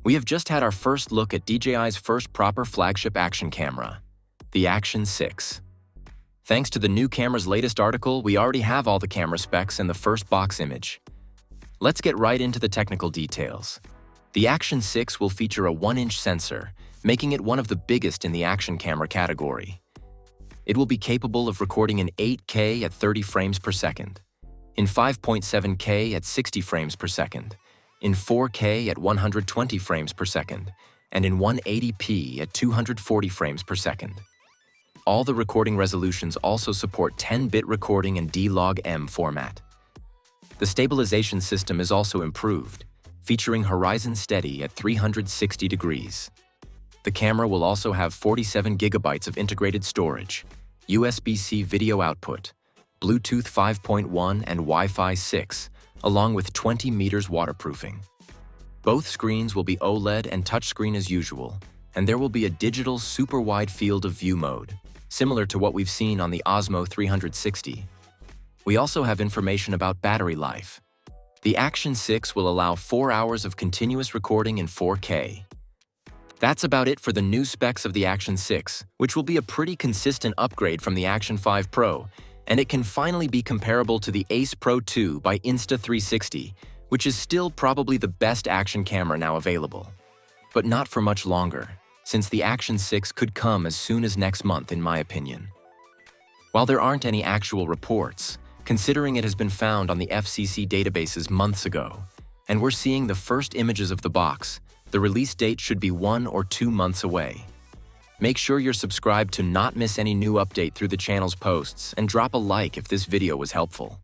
We have just had our first look at DJI's first proper flagship action camera, the Action 6. Thanks to the new camera's latest article, we already have all the camera specs and the first box image. Let's get right into the technical details. The Action 6 will feature a 1-inch sensor, making it one of the biggest in the action camera category. It will be capable of recording in 8K at 30 frames per second, in 5.7K at 60 frames per second, in 4K at 120 frames per second, and in 180p at 240 frames per second. All the recording resolutions also support 10-bit recording in D-Log-M format. The stabilization system is also improved, featuring horizon steady at 360 degrees. The camera will also have 47 gigabytes of integrated storage, USB-C video output, Bluetooth 5.1 and Wi-Fi 6, along with 20 meters waterproofing. Both screens will be OLED and touchscreen as usual, and there will be a digital super wide field of view mode, similar to what we've seen on the Osmo 360. We also have information about battery life. The Action 6 will allow 4 hours of continuous recording in 4K. That's about it for the new specs of the Action 6, which will be a pretty consistent upgrade from the Action 5 Pro, and it can finally be comparable to the Ace Pro 2 by Insta360, which is still probably the best action camera now available. But not for much longer, since the Action 6 could come as soon as next month in my opinion. While there aren't any actual reports, considering it has been found on the FCC databases months ago, and we're seeing the first images of the box, the release date should be 1 or 2 months away. Make sure you're subscribed to not miss any new update through the channel's posts, and drop a like if this video was helpful.